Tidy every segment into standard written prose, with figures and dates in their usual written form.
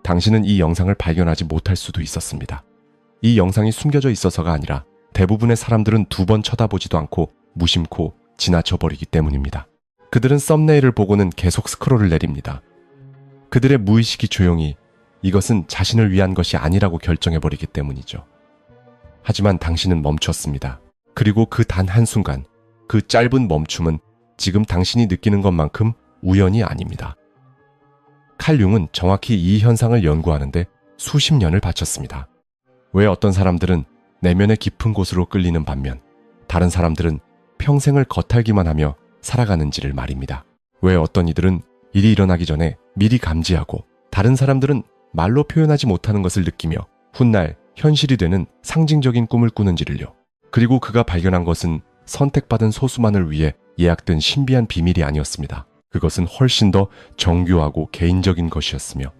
당신은 이 영상을 발견하지 못할 수도 있었습니다. 이 영상이 숨겨져 있어서가 아니라 대부분의 사람들은 두 번 쳐다보지도 않고 무심코 지나쳐버리기 때문입니다. 그들은 썸네일을 보고는 계속 스크롤을 내립니다. 그들의 무의식이 조용히 이것은 자신을 위한 것이 아니라고 결정해버리기 때문이죠. 하지만 당신은 멈췄습니다. 그리고 그 단 한순간, 그 짧은 멈춤은 지금 당신이 느끼는 것만큼 우연이 아닙니다. 칼 융은 정확히 이 현상을 연구하는데 수십 년을 바쳤습니다. 왜 어떤 사람들은 내면의 깊은 곳으로 끌리는 반면 다른 사람들은 평생을 겉핥기만 하며 살아가는지를 말입니다. 왜 어떤 이들은 일이 일어나기 전에 미리 감지하고 다른 사람들은 말로 표현하지 못하는 것을 느끼며 훗날 현실이 되는 상징적인 꿈을 꾸는지를요. 그리고 그가 발견한 것은 선택받은 소수만을 위해 예약된 신비한 비밀이 아니었습니다. 그것은 훨씬 더 정교하고 개인적인 것이었으며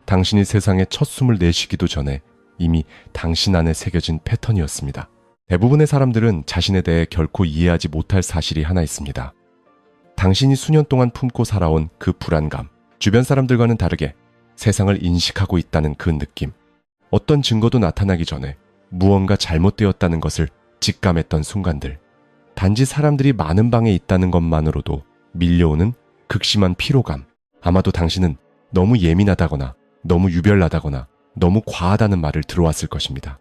당신이 세상에 첫 숨을 내쉬기도 전에 이미 당신 안에 새겨진 패턴이었습니다. 대부분의 사람들은 자신에 대해 결코 이해하지 못할 사실이 하나 있습니다. 당신이 수년 동안 품고 살아온 그 불안감, 주변 사람들과는 다르게 세상을 인식하고 있다는 그 느낌, 어떤 증거도 나타나기 전에 무언가 잘못되었다는 것을 직감했던 순간들, 단지 사람들이 많은 방에 있다는 것만으로도 밀려오는 극심한 피로감, 아마도 당신은 너무 예민하다거나 너무 유별나다거나 너무 과하다는 말을 들어왔을 것입니다.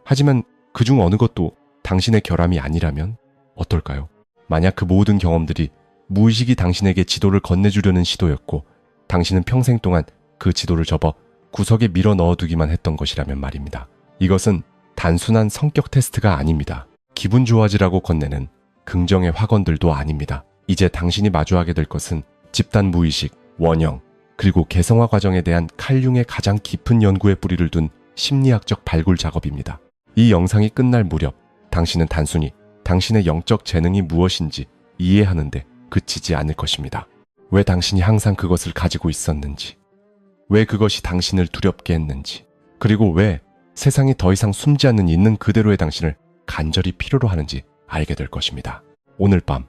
하지만 그중 어느 것도 당신의 결함이 아니라면 어떨까요? 만약 그 모든 경험들이 무의식이 당신에게 지도를 건네주려는 시도였고 당신은 평생 동안 그 지도를 접어 구석에 밀어 넣어두기만 했던 것이라면 말입니다. 이것은 단순한 성격 테스트가 아닙니다. 기분 좋아지라고 건네는 긍정의 확언들도 아닙니다. 이제 당신이 마주하게 될 것은 집단 무의식, 원형, 그리고 개성화 과정에 대한 칼 융의 가장 깊은 연구에 뿌리를 둔 심리학적 발굴 작업입니다. 이 영상이 끝날 무렵 당신은 단순히 당신의 영적 재능이 무엇인지 이해하는데 그치지 않을 것입니다. 왜 당신이 항상 그것을 가지고 있었는지, 왜 그것이 당신을 두렵게 했는지, 그리고 왜 세상이 더 이상 숨지 않는 있는 그대로의 당신을 간절히 필요로 하는지 알게 될 것입니다. 오늘 밤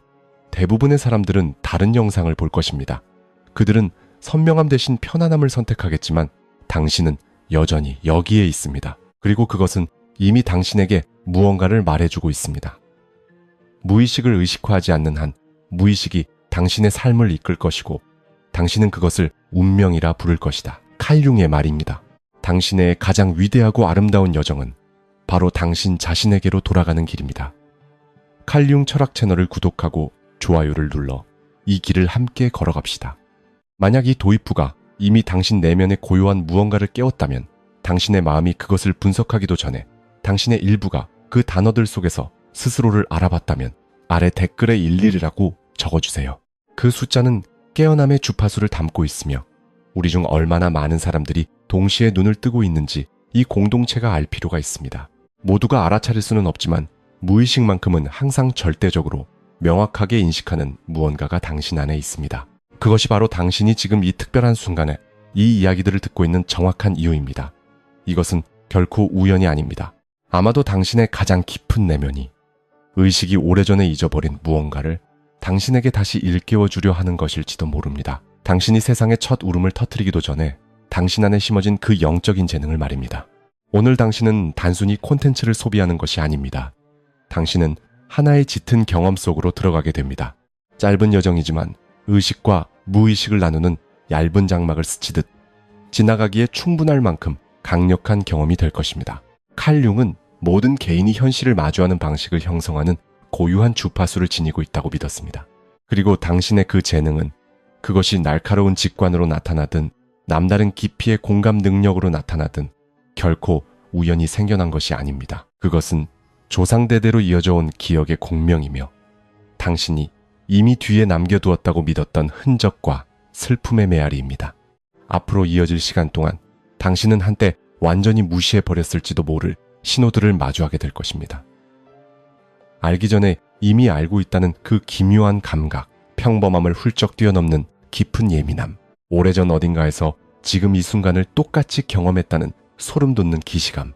대부분의 사람들은 다른 영상을 볼 것입니다. 그들은 선명함 대신 편안함을 선택하겠지만 당신은 여전히 여기에 있습니다. 그리고 그것은 이미 당신에게 무언가를 말해주고 있습니다. 무의식을 의식화하지 않는 한 무의식이 당신의 삶을 이끌 것이고 당신은 그것을 운명이라 부를 것이다. 칼 융의 말입니다. 당신의 가장 위대하고 아름다운 여정은 바로 당신 자신에게로 돌아가는 길입니다. 칼 융 철학 채널을 구독하고 좋아요를 눌러 이 길을 함께 걸어갑시다. 만약 이 도입부가 이미 당신 내면의 고요한 무언가를 깨웠다면 당신의 마음이 그것을 분석하기도 전에 당신의 일부가 그 단어들 속에서 스스로를 알아봤다면 아래 댓글에 11이라고 적어주세요. 그 숫자는 깨어남의 주파수를 담고 있으며 우리 중 얼마나 많은 사람들이 동시에 눈을 뜨고 있는지 이 공동체가 알 필요가 있습니다. 모두가 알아차릴 수는 없지만 무의식만큼은 항상 절대적으로 명확하게 인식하는 무언가가 당신 안에 있습니다. 그것이 바로 당신이 지금 이 특별한 순간에 이 이야기들을 듣고 있는 정확한 이유입니다. 이것은 결코 우연이 아닙니다. 아마도 당신의 가장 깊은 내면이 의식이 오래전에 잊어버린 무언가를 당신에게 다시 일깨워주려 하는 것일지도 모릅니다. 당신이 세상의 첫 울음을 터뜨리기도 전에 당신 안에 심어진 그 영적인 재능을 말입니다. 오늘 당신은 단순히 콘텐츠를 소비하는 것이 아닙니다. 당신은 하나의 짙은 경험 속으로 들어가게 됩니다. 짧은 여정이지만 의식과 무의식을 나누는 얇은 장막을 스치듯 지나가기에 충분할 만큼 강력한 경험이 될 것입니다. 칼 융은 모든 개인이 현실을 마주하는 방식을 형성하는 고유한 주파수를 지니고 있다고 믿었습니다. 그리고 당신의 그 재능은 그것이 날카로운 직관으로 나타나든 남다른 깊이의 공감 능력으로 나타나든 결코 우연히 생겨난 것이 아닙니다. 그것은 조상대대로 이어져 온 기억의 공명이며 당신이 이미 뒤에 남겨두었다고 믿었던 흔적과 슬픔의 메아리입니다. 앞으로 이어질 시간 동안 당신은 한때 완전히 무시해버렸을지도 모를 신호들을 마주하게 될 것입니다. 알기 전에 이미 알고 있다는 그 기묘한 감각, 평범함을 훌쩍 뛰어넘는 깊은 예민함, 오래전 어딘가에서 지금 이 순간을 똑같이 경험했다는 소름 돋는 기시감,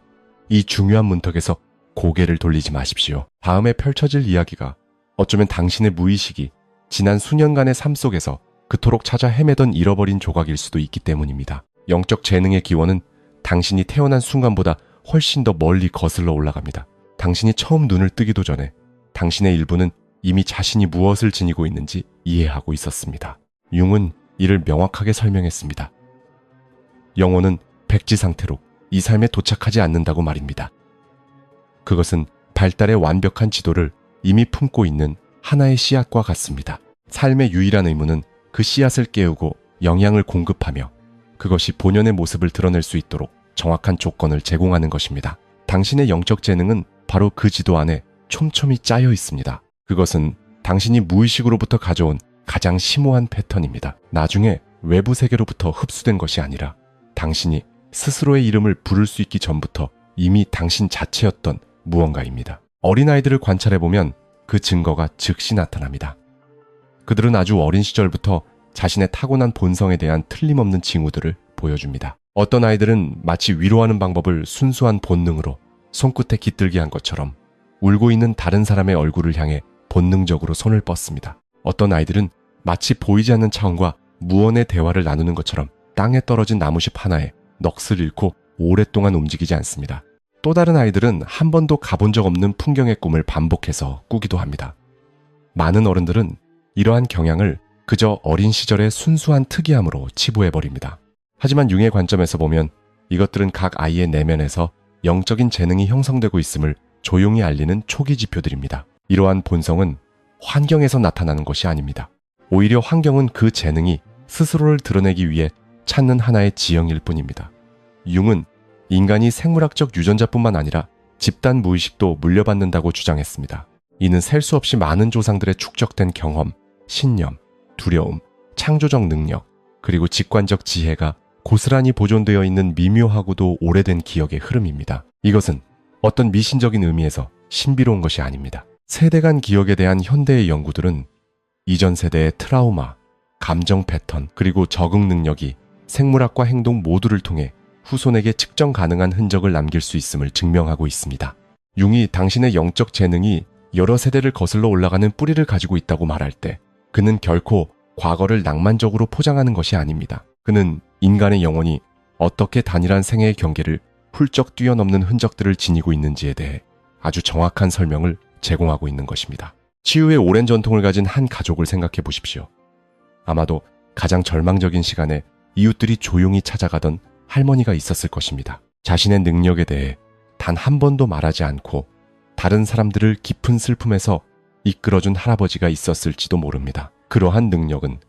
이 중요한 문턱에서 고개를 돌리지 마십시오. 다음에 펼쳐질 이야기가 어쩌면 당신의 무의식이 지난 수년간의 삶 속에서 그토록 찾아 헤매던 잃어버린 조각일 수도 있기 때문입니다. 영적 재능의 기원은 당신이 태어난 순간보다 훨씬 더 멀리 거슬러 올라갑니다. 당신이 처음 눈을 뜨기도 전에 당신의 일부는 이미 자신이 무엇을 지니고 있는지 이해하고 있었습니다. 융은 이를 명확하게 설명했습니다. 영혼은 백지 상태로 이 삶에 도착하지 않는다고 말입니다. 그것은 발달의 완벽한 지도를 이미 품고 있는 하나의 씨앗과 같습니다. 삶의 유일한 의무는 그 씨앗을 깨우고 영양을 공급하며 그것이 본연의 모습을 드러낼 수 있도록 정확한 조건을 제공하는 것입니다. 당신의 영적 재능은 바로 그 지도 안에 촘촘히 짜여 있습니다. 그것은 당신이 무의식으로부터 가져온 가장 심오한 패턴입니다. 나중에 외부 세계로부터 흡수된 것이 아니라 당신이 스스로의 이름을 부를 수 있기 전부터 이미 당신 자체였던 무언가입니다. 어린아이들을 관찰해보면 그 증거가 즉시 나타납니다. 그들은 아주 어린 시절부터 자신의 타고난 본성에 대한 틀림없는 징후들을 보여줍니다. 어떤 아이들은 마치 위로하는 방법을 순수한 본능으로 손끝에 깃들게 한 것처럼 울고 있는 다른 사람의 얼굴을 향해 본능적으로 손을 뻗습니다. 어떤 아이들은 마치 보이지 않는 차원과 무언의 대화를 나누는 것처럼 땅에 떨어진 나무잎 하나에 넋을 잃고 오랫동안 움직이지 않습니다. 또 다른 아이들은 한 번도 가본 적 없는 풍경의 꿈을 반복해서 꾸기도 합니다. 많은 어른들은 이러한 경향을 그저 어린 시절의 순수한 특이함으로 치부해버립니다. 하지만 융의 관점에서 보면 이것들은 각 아이의 내면에서 영적인 재능이 형성되고 있음을 조용히 알리는 초기 지표들입니다. 이러한 본성은 환경에서 나타나는 것이 아닙니다. 오히려 환경은 그 재능이 스스로를 드러내기 위해 찾는 하나의 지형일 뿐입니다. 융은 인간이 생물학적 유전자뿐만 아니라 집단 무의식도 물려받는다고 주장했습니다. 이는 셀 수 없이 많은 조상들의 축적된 경험, 신념, 두려움, 창조적 능력, 그리고 직관적 지혜가 고스란히 보존되어 있는 미묘하고도 오래된 기억의 흐름입니다. 이것은 어떤 미신적인 의미에서 신비로운 것이 아닙니다. 세대 간 기억에 대한 현대의 연구들은 이전 세대의 트라우마, 감정 패턴, 그리고 적응 능력이 생물학과 행동 모두를 통해 후손에게 측정 가능한 흔적을 남길 수 있음을 증명하고 있습니다. 융이 당신의 영적 재능이 여러 세대를 거슬러 올라가는 뿌리를 가지고 있다고 말할 때 그는 결코 과거를 낭만적으로 포장하는 것이 아닙니다. 그는 인간의 영혼이 어떻게 단일한 생애의 경계를 훌쩍 뛰어넘는 흔적들을 지니고 있는지에 대해 아주 정확한 설명을 제공하고 있는 것입니다. 치유의 오랜 전통을 가진 한 가족을 생각해 보십시오. 아마도 가장 절망적인 시간에 이웃들이 조용히 찾아가던 할머니가 있었을 것입니다. 자신의 능력에 대해 단 한 번도 말하지 않고 다른 사람들을 깊은 슬픔에서 이끌어준 할아버지가 있었을지도 모릅니다. 그러한 능력은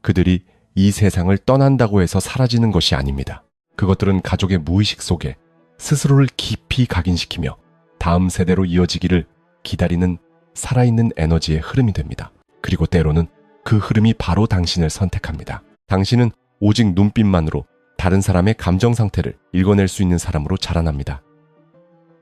그들이 이 세상을 떠난다고 해서 사라지는 것이 아닙니다. 그것들은 가족의 무의식 속에 스스로를 깊이 각인시키며 다음 세대로 이어지기를 기다리는 살아있는 에너지의 흐름이 됩니다. 그리고 때로는 그 흐름이 바로 당신을 선택합니다. 당신은 오직 눈빛만으로 다른 사람의 감정 상태를 읽어낼 수 있는 사람으로 자라납니다.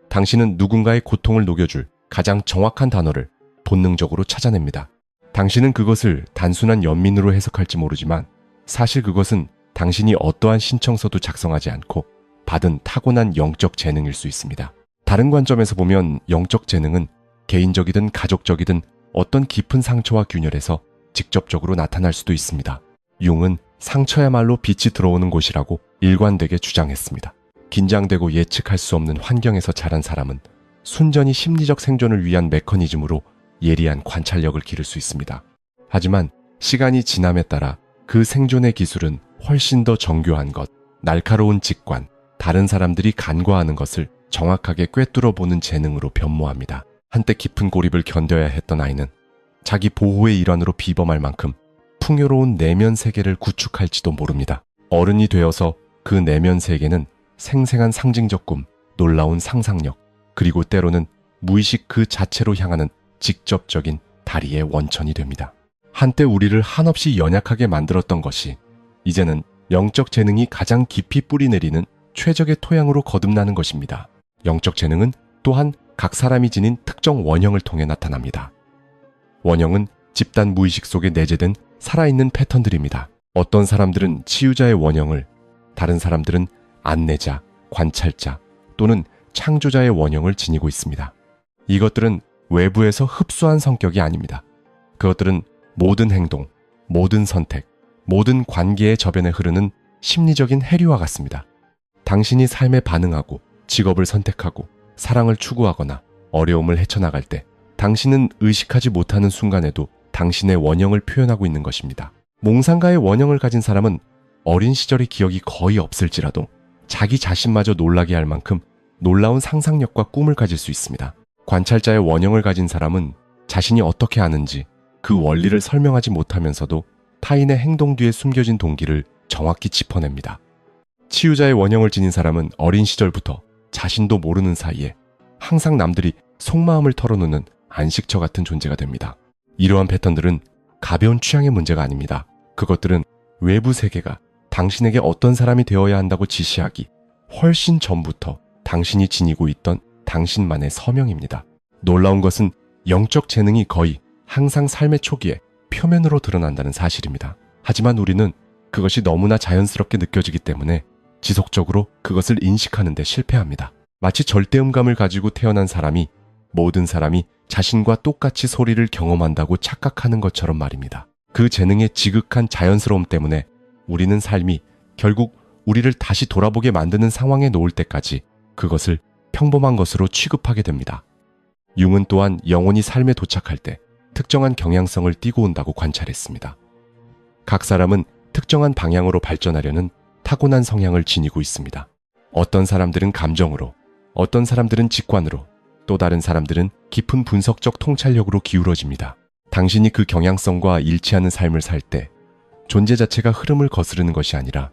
당신은 누군가의 고통을 녹여줄 가장 정확한 단어를 본능적으로 찾아냅니다. 당신은 그것을 단순한 연민으로 해석할지 모르지만 사실 그것은 당신이 어떠한 신청서도 작성하지 않고 받은 타고난 영적 재능일 수 있습니다. 다른 관점에서 보면 영적 재능은 개인적이든 가족적이든 어떤 깊은 상처와 균열에서 직접적으로 나타날 수도 있습니다. 융은 상처야말로 빛이 들어오는 곳이라고 일관되게 주장했습니다. 긴장되고 예측할 수 없는 환경에서 자란 사람은 순전히 심리적 생존을 위한 메커니즘으로 예리한 관찰력을 기를 수 있습니다. 하지만 시간이 지남에 따라 그 생존의 기술은 훨씬 더 정교한 것, 날카로운 직관, 다른 사람들이 간과하는 것을 정확하게 꿰뚫어 보는 재능으로 변모합니다. 한때 깊은 고립을 견뎌야 했던 아이는 자기 보호의 일환으로 비범할 만큼 풍요로운 내면 세계를 구축할지도 모릅니다. 어른이 되어서 그 내면 세계는 생생한 상징적 꿈, 놀라운 상상력, 그리고 때로는 무의식 그 자체로 향하는 직접적인 다리의 원천이 됩니다. 한때 우리를 한없이 연약하게 만들었던 것이 이제는 영적 재능이 가장 깊이 뿌리내리는 최적의 토양으로 거듭나는 것입니다. 영적 재능은 또한 각 사람이 지닌 특정 원형을 통해 나타납니다. 원형은 집단 무의식 속에 내재된 살아있는 패턴들입니다. 어떤 사람들은 치유자의 원형을, 다른 사람들은 안내자, 관찰자 또는 창조자의 원형을 지니고 있습니다. 이것들은 외부에서 흡수한 성격이 아닙니다. 그것들은 모든 행동, 모든 선택, 모든 관계의 저변에 흐르는 심리적인 해리와 같습니다. 당신이 삶에 반응하고 직업을 선택하고 사랑을 추구하거나 어려움을 헤쳐나갈 때 당신은 의식하지 못하는 순간에도 당신의 원형을 표현하고 있는 것입니다. 몽상가의 원형을 가진 사람은 어린 시절의 기억이 거의 없을지라도 자기 자신마저 놀라게 할 만큼 놀라운 상상력과 꿈을 가질 수 있습니다. 관찰자의 원형을 가진 사람은 자신이 어떻게 아는지 그 원리를 설명하지 못하면서도 타인의 행동 뒤에 숨겨진 동기를 정확히 짚어냅니다. 치유자의 원형을 지닌 사람은 어린 시절부터 자신도 모르는 사이에 항상 남들이 속마음을 털어놓는 안식처 같은 존재가 됩니다. 이러한 패턴들은 가벼운 취향의 문제가 아닙니다. 그것들은 외부 세계가 당신에게 어떤 사람이 되어야 한다고 지시하기 훨씬 전부터 당신이 지니고 있던 당신만의 서명입니다. 놀라운 것은 영적 재능이 거의 항상 삶의 초기에 표면으로 드러난다는 사실입니다. 하지만 우리는 그것이 너무나 자연스럽게 느껴지기 때문에 지속적으로 그것을 인식하는 데 실패합니다. 마치 절대음감을 가지고 태어난 사람이 모든 사람이 자신과 똑같이 소리를 경험한다고 착각하는 것처럼 말입니다. 그 재능의 지극한 자연스러움 때문에 우리는 삶이 결국 우리를 다시 돌아보게 만드는 상황에 놓을 때까지 그것을 평범한 것으로 취급하게 됩니다. 융은 또한 영혼이 삶에 도착할 때 특정한 경향성을 띠고 온다고 관찰했습니다. 각 사람은 특정한 방향으로 발전하려는 타고난 성향을 지니고 있습니다. 어떤 사람들은 감정으로, 어떤 사람들은 직관으로, 또 다른 사람들은 깊은 분석적 통찰력으로 기울어집니다. 당신이 그 경향성과 일치하는 삶을 살 때 존재 자체가 흐름을 거스르는 것이 아니라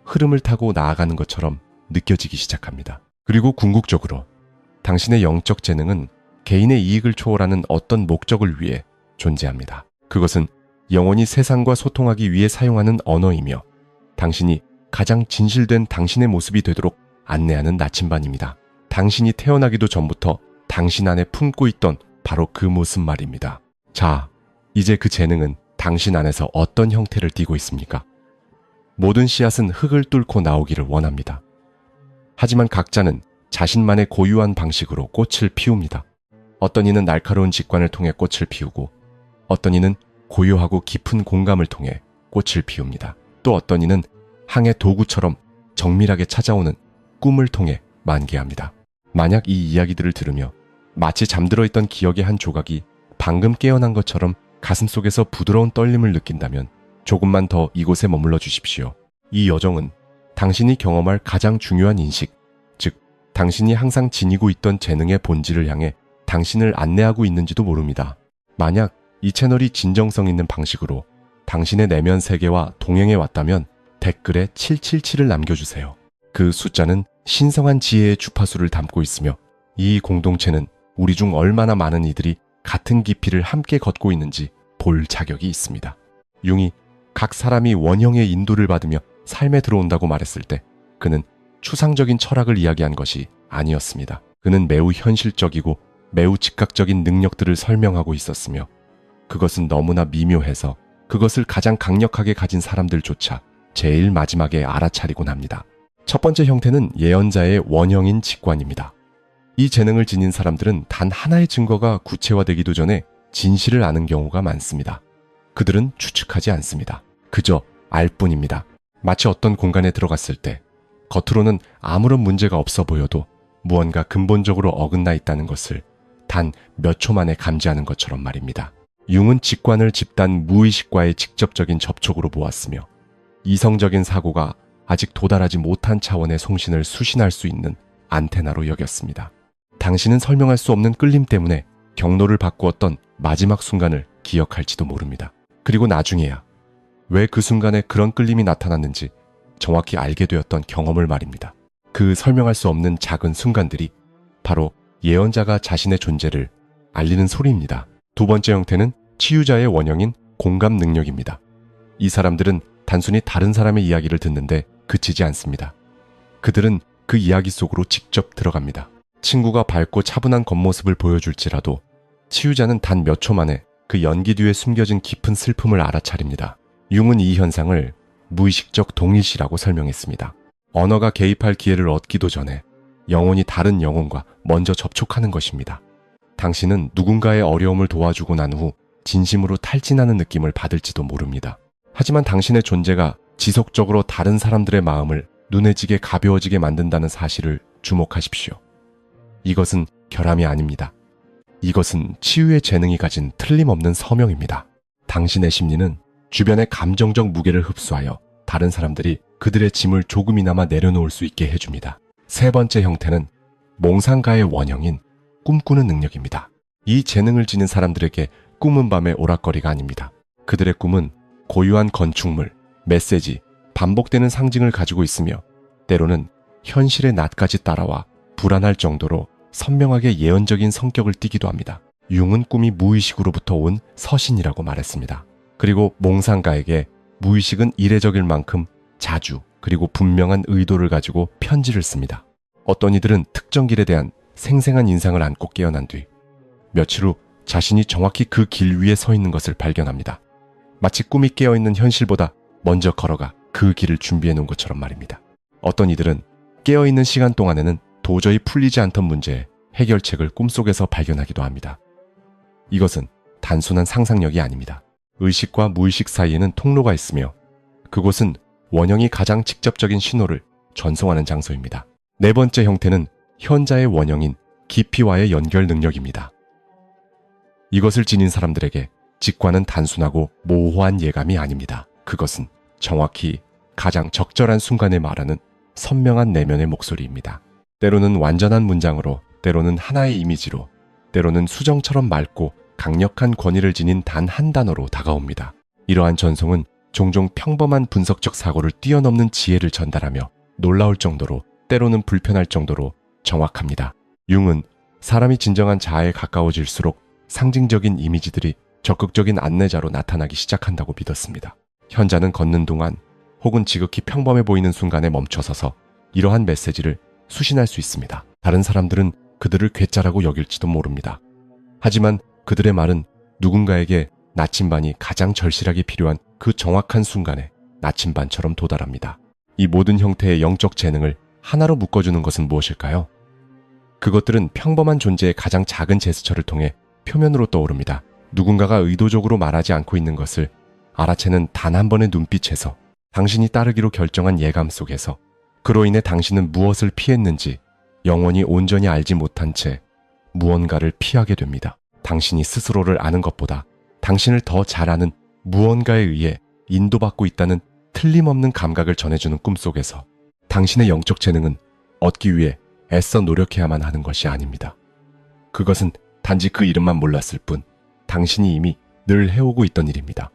흐름을 타고 나아가는 것처럼 느껴지기 시작합니다. 그리고 궁극적으로 당신의 영적 재능은 개인의 이익을 초월하는 어떤 목적을 위해 존재합니다. 그것은 영원히 세상과 소통하기 위해 사용하는 언어이며 당신이 가장 진실된 당신의 모습이 되도록 안내하는 나침반입니다. 당신이 태어나기도 전부터 당신 안에 품고 있던 바로 그 모습 말입니다. 자, 이제 그 재능은 당신 안에서 어떤 형태를 띠고 있습니까? 모든 씨앗은 흙을 뚫고 나오기를 원합니다. 하지만 각자는 자신만의 고유한 방식으로 꽃을 피웁니다. 어떤 이는 날카로운 직관을 통해 꽃을 피우고 어떤 이는 고요하고 깊은 공감을 통해 꽃을 피웁니다. 또 어떤 이는 항해 도구처럼 정밀하게 찾아오는 꿈을 통해 만개합니다. 만약 이 이야기들을 들으며 마치 잠들어 있던 기억의 한 조각이 방금 깨어난 것처럼 가슴속에서 부드러운 떨림을 느낀다면 조금만 더 이곳에 머물러 주십시오. 이 여정은 당신이 경험할 가장 중요한 인식, 즉 당신이 항상 지니고 있던 재능의 본질을 향해 당신을 안내하고 있는지도 모릅니다. 만약 이 채널이 진정성 있는 방식으로 당신의 내면 세계와 동행해 왔다면 댓글에 777을 남겨주세요. 그 숫자는 신성한 지혜의 주파수를 담고 있으며 이 공동체는 우리 중 얼마나 많은 이들이 같은 깊이를 함께 걷고 있는지 볼 자격이 있습니다. 융이 각 사람이 원형의 인도를 받으며 삶에 들어온다고 말했을 때 그는 추상적인 철학을 이야기한 것이 아니었습니다. 그는 매우 현실적이고 매우 즉각적인 능력들을 설명하고 있었으며 그것은 너무나 미묘해서 그것을 가장 강력하게 가진 사람들조차 제일 마지막에 알아차리곤 합니다. 첫 번째 형태는 예언자의 원형인 직관입니다. 이 재능을 지닌 사람들은 단 하나의 증거가 구체화되기도 전에 진실을 아는 경우가 많습니다. 그들은 추측하지 않습니다. 그저 알 뿐입니다. 마치 어떤 공간에 들어갔을 때 겉으로는 아무런 문제가 없어 보여도 무언가 근본적으로 어긋나 있다는 것을 단 몇 초 만에 감지하는 것처럼 말입니다. 융은 직관을 집단 무의식과의 직접적인 접촉으로 보았으며 이성적인 사고가 아직 도달하지 못한 차원의 송신을 수신할 수 있는 안테나로 여겼습니다. 당신은 설명할 수 없는 끌림 때문에 경로를 바꾸었던 마지막 순간을 기억할지도 모릅니다. 그리고 나중에야 왜 그 순간에 그런 끌림이 나타났는지 정확히 알게 되었던 경험을 말입니다. 그 설명할 수 없는 작은 순간들이 바로 예언자가 자신의 존재를 알리는 소리입니다. 두 번째 형태는 치유자의 원형인 공감 능력입니다. 이 사람들은 단순히 다른 사람의 이야기를 듣는데 그치지 않습니다. 그들은 그 이야기 속으로 직접 들어갑니다. 친구가 밝고 차분한 겉모습을 보여줄지라도 치유자는 단 몇 초 만에 그 연기 뒤에 숨겨진 깊은 슬픔을 알아차립니다. 융은 이 현상을 무의식적 동일시라고 설명했습니다. 언어가 개입할 기회를 얻기도 전에 영혼이 다른 영혼과 먼저 접촉하는 것입니다. 당신은 누군가의 어려움을 도와주고 난 후 진심으로 탈진하는 느낌을 받을지도 모릅니다. 하지만 당신의 존재가 지속적으로 다른 사람들의 마음을 눈에 지게 가벼워지게 만든다는 사실을 주목하십시오. 이것은 결함이 아닙니다. 이것은 치유의 재능이 가진 틀림없는 서명입니다. 당신의 심리는 주변의 감정적 무게를 흡수하여 다른 사람들이 그들의 짐을 조금이나마 내려놓을 수 있게 해줍니다. 세 번째 형태는 몽상가의 원형인 꿈꾸는 능력입니다. 이 재능을 지닌 사람들에게 꿈은 밤의 오락거리가 아닙니다. 그들의 꿈은 고유한 건축물, 메시지, 반복되는 상징을 가지고 있으며 때로는 현실의 낯까지 따라와 불안할 정도로 선명하게 예언적인 성격을 띠기도 합니다. 융은 꿈이 무의식으로부터 온 서신이라고 말했습니다. 그리고 몽상가에게 무의식은 이례적일 만큼 자주 그리고 분명한 의도를 가지고 편지를 씁니다. 어떤 이들은 특정 길에 대한 생생한 인상을 안고 깨어난 뒤 며칠 후 자신이 정확히 그 길 위에 서 있는 것을 발견합니다. 마치 꿈이 깨어있는 현실보다 먼저 걸어가 그 길을 준비해 놓은 것처럼 말입니다. 어떤 이들은 깨어있는 시간 동안에는 도저히 풀리지 않던 문제의 해결책을 꿈속에서 발견하기도 합니다. 이것은 단순한 상상력이 아닙니다. 의식과 무의식 사이에는 통로가 있으며 그곳은 원형이 가장 직접적인 신호를 전송하는 장소입니다. 네 번째 형태는 현자의 원형인 깊이와의 연결 능력입니다. 이것을 지닌 사람들에게 직관은 단순하고 모호한 예감이 아닙니다. 그것은 정확히 가장 적절한 순간에 말하는 선명한 내면의 목소리입니다. 때로는 완전한 문장으로, 때로는 하나의 이미지로, 때로는 수정처럼 맑고 강력한 권위를 지닌 단 한 단어로 다가옵니다. 이러한 전송은 종종 평범한 분석적 사고를 뛰어넘는 지혜를 전달하며 놀라울 정도로, 때로는 불편할 정도로 정확합니다. 융은 사람이 진정한 자아에 가까워질수록 상징적인 이미지들이 적극적인 안내자로 나타나기 시작한다고 믿었습니다. 현자는 걷는 동안 혹은 지극히 평범해 보이는 순간에 멈춰서서 이러한 메시지를 수신할 수 있습니다. 다른 사람들은 그들을 괴짜라고 여길지도 모릅니다. 하지만 그들의 말은 누군가에게 나침반이 가장 절실하게 필요한 그 정확한 순간에 나침반처럼 도달합니다. 이 모든 형태의 영적 재능을 하나로 묶어주는 것은 무엇일까요? 그것들은 평범한 존재의 가장 작은 제스처를 통해 표면으로 떠오릅니다. 누군가가 의도적으로 말하지 않고 있는 것을 알아채는 단 한 번의 눈빛에서, 당신이 따르기로 결정한 예감 속에서, 그로 인해 당신은 무엇을 피했는지 영원히 온전히 알지 못한 채 무언가를 피하게 됩니다. 당신이 스스로를 아는 것보다 당신을 더 잘 아는 무언가에 의해 인도받고 있다는 틀림없는 감각을 전해주는 꿈속에서 당신의 영적 재능은 얻기 위해 애써 노력해야만 하는 것이 아닙니다. 그것은 단지 그 이름만 몰랐을 뿐 당신이 이미 늘 해오고 있던 일입니다.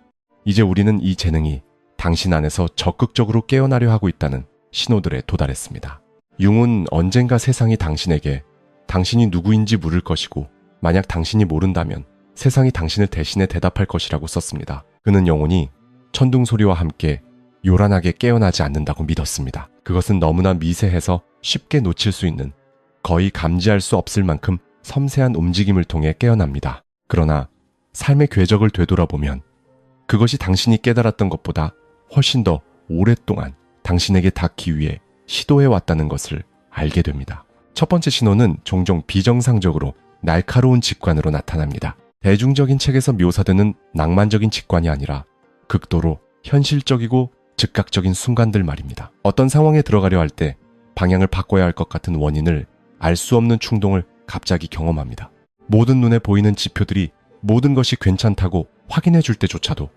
이제 우리는 이 재능이 당신 안에서 적극적으로 깨어나려 하고 있다는 신호들에 도달했습니다. 융은 언젠가 세상이 당신에게 당신이 누구인지 물을 것이고 만약 당신이 모른다면 세상이 당신을 대신해 대답할 것이라고 썼습니다. 그는 영혼이 천둥소리와 함께 요란하게 깨어나지 않는다고 믿었습니다. 그것은 너무나 미세해서 쉽게 놓칠 수 있는, 거의 감지할 수 없을 만큼 섬세한 움직임을 통해 깨어납니다. 그러나 삶의 궤적을 되돌아보면 그것이 당신이 깨달았던 것보다 훨씬 더 오랫동안 당신에게 닿기 위해 시도해왔다는 것을 알게 됩니다. 첫 번째 신호는 종종 비정상적으로 날카로운 직관으로 나타납니다. 대중적인 책에서 묘사되는 낭만적인 직관이 아니라 극도로 현실적이고 즉각적인 순간들 말입니다. 어떤 상황에 들어가려 할 때 방향을 바꿔야 할 것 같은 원인을 알 수 없는 충동을 갑자기 경험합니다. 모든 눈에 보이는 지표들이 모든 것이 괜찮다고 확인해 줄 때조차도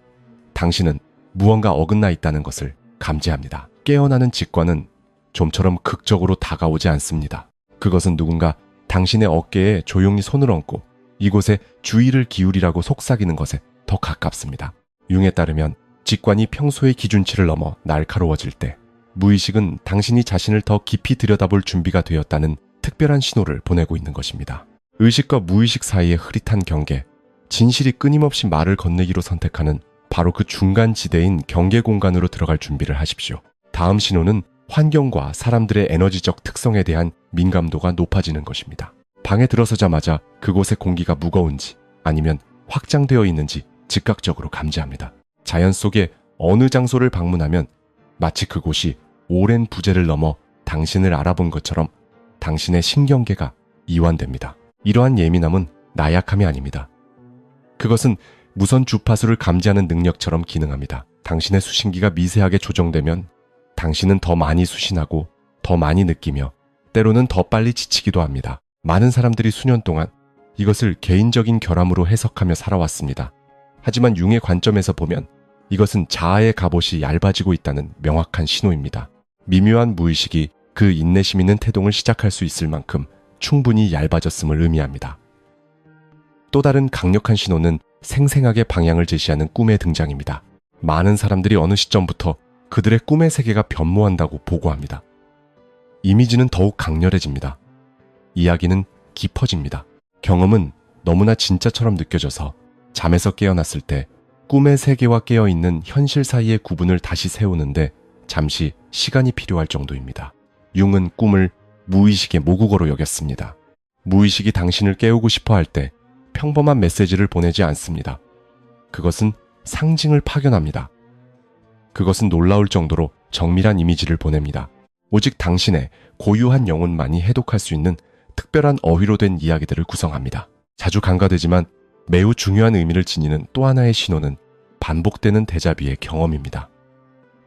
당신은 무언가 어긋나 있다는 것을 감지합니다. 깨어나는 직관은 좀처럼 극적으로 다가오지 않습니다. 그것은 누군가 당신의 어깨에 조용히 손을 얹고 이곳에 주의를 기울이라고 속삭이는 것에 더 가깝습니다. 융에 따르면 직관이 평소의 기준치를 넘어 날카로워질 때 무의식은 당신이 자신을 더 깊이 들여다볼 준비가 되었다는 특별한 신호를 보내고 있는 것입니다. 의식과 무의식 사이의 흐릿한 경계, 진실이 끊임없이 말을 건네기로 선택하는 바로 그 중간 지대인 경계 공간으로 들어갈 준비를 하십시오. 다음 신호는 환경과 사람들의 에너지적 특성에 대한 민감도가 높아지는 것입니다. 방에 들어서자마자 그곳의 공기가 무거운지 아니면 확장되어 있는지 즉각적으로 감지합니다. 자연 속의 어느 장소를 방문하면 마치 그곳이 오랜 부재를 넘어 당신을 알아본 것처럼 당신의 신경계가 이완됩니다. 이러한 예민함은 나약함이 아닙니다. 그것은 무선 주파수를 감지하는 능력처럼 기능합니다. 당신의 수신기가 미세하게 조정되면 당신은 더 많이 수신하고 더 많이 느끼며 때로는 더 빨리 지치기도 합니다. 많은 사람들이 수년 동안 이것을 개인적인 결함으로 해석하며 살아왔습니다. 하지만 융의 관점에서 보면 이것은 자아의 갑옷이 얇아지고 있다는 명확한 신호입니다. 미묘한 무의식이 그 인내심 있는 태동을 시작할 수 있을 만큼 충분히 얇아졌음을 의미합니다. 또 다른 강력한 신호는 생생하게 방향을 제시하는 꿈의 등장입니다. 많은 사람들이 어느 시점부터 그들의 꿈의 세계가 변모한다고 보고합니다. 이미지는 더욱 강렬해집니다. 이야기는 깊어집니다. 경험은 너무나 진짜처럼 느껴져서 잠에서 깨어났을 때 꿈의 세계와 깨어있는 현실 사이의 구분을 다시 세우는데 잠시 시간이 필요할 정도입니다. 융은 꿈을 무의식의 모국어로 여겼습니다. 무의식이 당신을 깨우고 싶어 할 때 평범한 메시지를 보내지 않습니다. 그것은 상징을 파견합니다. 그것은 놀라울 정도로 정밀한 이미지를 보냅니다. 오직 당신의 고유한 영혼만이 해독할 수 있는 특별한 어휘로 된 이야기들을 구성합니다. 자주 간과되지만 매우 중요한 의미를 지니는 또 하나의 신호는 반복되는 데자비의 경험입니다.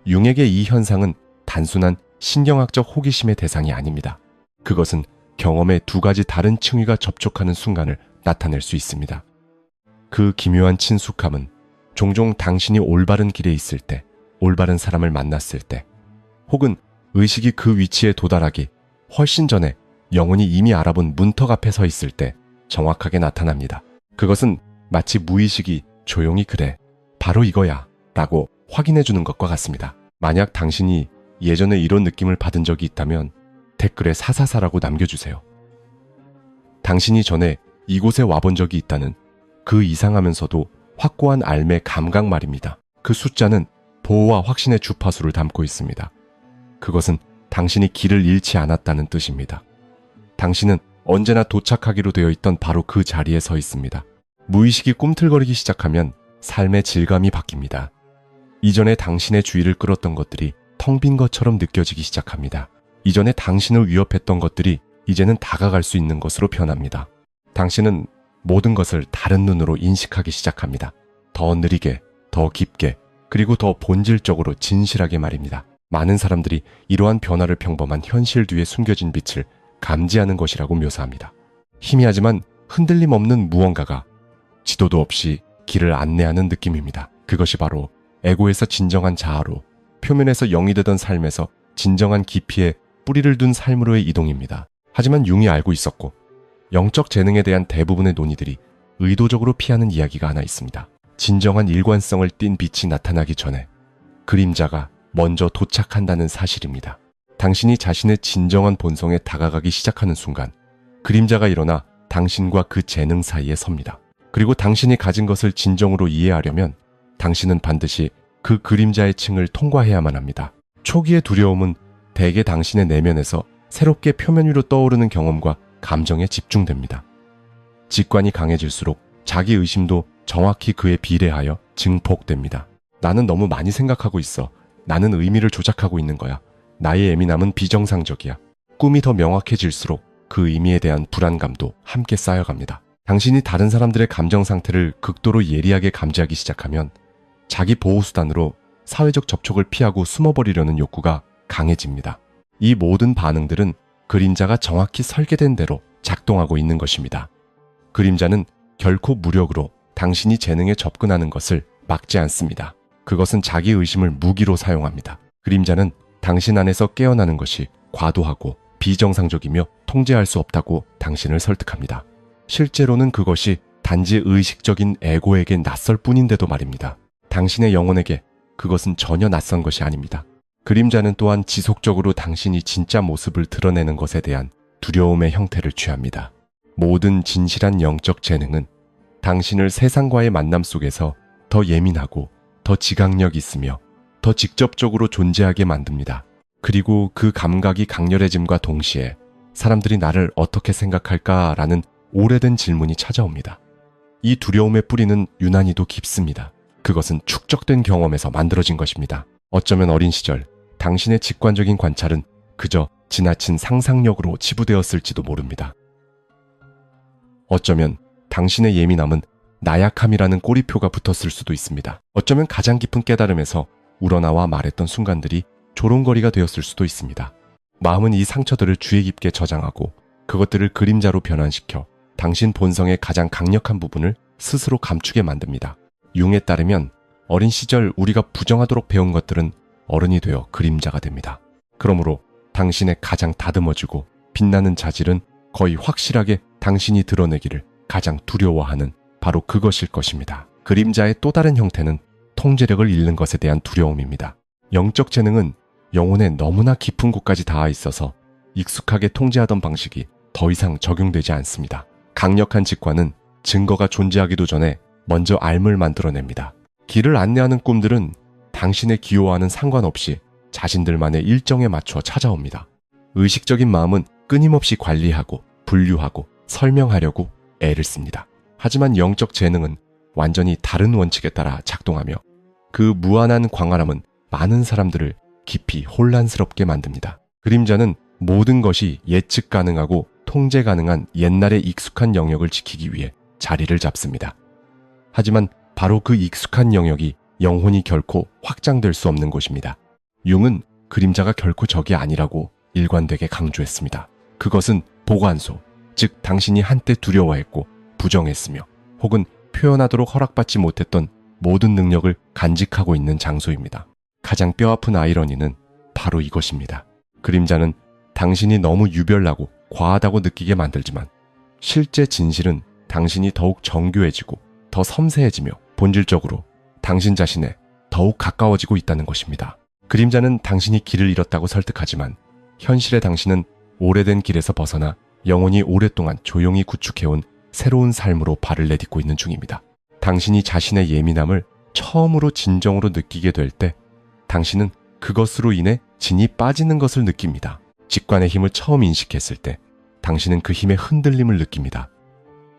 융에게 이 현상은 단순한 신경학적 호기심의 대상이 아닙니다. 그것은 경험의 두 가지 다른 층위가 접촉하는 순간을 나타낼 수 있습니다. 그 기묘한 친숙함은 종종 당신이 올바른 길에 있을 때, 올바른 사람을 만났을 때, 혹은 의식이 그 위치에 도달하기 훨씬 전에 영혼이 이미 알아본 문턱 앞에 서 있을 때 정확하게 나타납니다. 그것은 마치 무의식이 조용히 그래, 바로 이거야 라고 확인해 주는 것과 같습니다. 만약 당신이 예전에 이런 느낌을 받은 적이 있다면 댓글에 사사사라고 남겨주세요. 당신이 전에 이곳에 와본 적이 있다는 그 이상하면서도 확고한 알매 감각 말입니다. 그 숫자는 보호와 확신의 주파수를 담고 있습니다. 그것은 당신이 길을 잃지 않았다는 뜻입니다. 당신은 언제나 도착하기로 되어 있던 바로 그 자리에 서 있습니다. 무의식이 꿈틀거리기 시작하면 삶의 질감이 바뀝니다. 이전에 당신의 주의를 끌었던 것들이 텅 빈 것처럼 느껴지기 시작합니다. 이전에 당신을 위협했던 것들이 이제는 다가갈 수 있는 것으로 변합니다. 당신은 모든 것을 다른 눈으로 인식하기 시작합니다. 더 느리게, 더 깊게, 그리고 더 본질적으로 진실하게 말입니다. 많은 사람들이 이러한 변화를 평범한 현실 뒤에 숨겨진 빛을 감지하는 것이라고 묘사합니다. 희미하지만 흔들림 없는 무언가가 지도도 없이 길을 안내하는 느낌입니다. 그것이 바로 에고에서 진정한 자아로, 표면에서 영이 되던 삶에서 진정한 깊이에 뿌리를 둔 삶으로의 이동입니다. 하지만 융이 알고 있었고 영적 재능에 대한 대부분의 논의들이 의도적으로 피하는 이야기가 하나 있습니다. 진정한 일관성을 띤 빛이 나타나기 전에 그림자가 먼저 도착한다는 사실입니다. 당신이 자신의 진정한 본성에 다가가기 시작하는 순간 그림자가 일어나 당신과 그 재능 사이에 섭니다. 그리고 당신이 가진 것을 진정으로 이해하려면 당신은 반드시 그 그림자의 층을 통과해야만 합니다. 초기의 두려움은 대개 당신의 내면에서 새롭게 표면 위로 떠오르는 경험과 감정에 집중됩니다. 직관이 강해질수록 자기 의심도 정확히 그에 비례하여 증폭됩니다. 나는 너무 많이 생각하고 있어. 나는 의미를 조작하고 있는 거야. 나의 예민함은 비정상적이야. 꿈이 더 명확해질수록 그 의미에 대한 불안감도 함께 쌓여갑니다. 당신이 다른 사람들의 감정 상태를 극도로 예리하게 감지하기 시작하면 자기 보호수단으로 사회적 접촉을 피하고 숨어버리려는 욕구가 강해집니다. 이 모든 반응들은 그림자가 정확히 설계된 대로 작동하고 있는 것입니다. 그림자는 결코 무력으로 당신이 재능에 접근하는 것을 막지 않습니다. 그것은 자기 의심을 무기로 사용합니다. 그림자는 당신 안에서 깨어나는 것이 과도하고 비정상적이며 통제할 수 없다고 당신을 설득합니다. 실제로는 그것이 단지 의식적인 에고에게 낯설 뿐인데도 말입니다. 당신의 영혼에게 그것은 전혀 낯선 것이 아닙니다. 그림자는 또한 지속적으로 당신이 진짜 모습을 드러내는 것에 대한 두려움의 형태를 취합니다. 모든 진실한 영적 재능은 당신을 세상과의 만남 속에서 더 예민하고 더 지각력 있으며 더 직접적으로 존재하게 만듭니다. 그리고 그 감각이 강렬해짐과 동시에 사람들이 나를 어떻게 생각할까라는 오래된 질문이 찾아옵니다. 이 두려움의 뿌리는 유난히도 깊습니다. 그것은 축적된 경험에서 만들어진 것입니다. 어쩌면 어린 시절 당신의 직관적인 관찰은 그저 지나친 상상력으로 치부되었을지도 모릅니다. 어쩌면 당신의 예민함은 나약함이라는 꼬리표가 붙었을 수도 있습니다. 어쩌면 가장 깊은 깨달음에서 우러나와 말했던 순간들이 조롱거리가 되었을 수도 있습니다. 마음은 이 상처들을 주의 깊게 저장하고 그것들을 그림자로 변환시켜 당신 본성의 가장 강력한 부분을 스스로 감추게 만듭니다. 융에 따르면 어린 시절 우리가 부정하도록 배운 것들은 어른이 되어 그림자가 됩니다. 그러므로 당신의 가장 다듬어지고 빛나는 자질은 거의 확실하게 당신이 드러내기를 가장 두려워하는 바로 그것일 것입니다. 그림자의 또 다른 형태는 통제력을 잃는 것에 대한 두려움입니다. 영적 재능은 영혼의 너무나 깊은 곳까지 닿아 있어서 익숙하게 통제하던 방식이 더 이상 적용되지 않습니다. 강력한 직관은 증거가 존재하기도 전에 먼저 알을 만들어냅니다. 길을 안내하는 꿈들은 당신의 기호와는 상관없이 자신들만의 일정에 맞춰 찾아옵니다. 의식적인 마음은 끊임없이 관리하고 분류하고 설명하려고 애를 씁니다. 하지만 영적 재능은 완전히 다른 원칙에 따라 작동하며 그 무한한 광활함은 많은 사람들을 깊이 혼란스럽게 만듭니다. 그림자는 모든 것이 예측 가능하고 통제 가능한 옛날의 익숙한 영역을 지키기 위해 자리를 잡습니다. 하지만 바로 그 익숙한 영역이 영혼이 결코 확장될 수 없는 곳입니다. 융은 그림자가 결코 적이 아니라고 일관되게 강조했습니다. 그것은 보관소, 즉 당신이 한때 두려워했고 부정했으며 혹은 표현하도록 허락받지 못했던 모든 능력을 간직하고 있는 장소입니다. 가장 뼈아픈 아이러니는 바로 이것입니다. 그림자는 당신이 너무 유별나고 과하다고 느끼게 만들지만 실제 진실은 당신이 더욱 정교해지고 더 섬세해지며 본질적으로 당신 자신에 더욱 가까워지고 있다는 것입니다. 그림자는 당신이 길을 잃었다고 설득하지만 현실의 당신은 오래된 길에서 벗어나 영혼이 오랫동안 조용히 구축해온 새로운 삶으로 발을 내딛고 있는 중입니다. 당신이 자신의 예민함을 처음으로 진정으로 느끼게 될 때 당신은 그것으로 인해 진이 빠지는 것을 느낍니다. 직관의 힘을 처음 인식했을 때 당신은 그 힘의 흔들림을 느낍니다.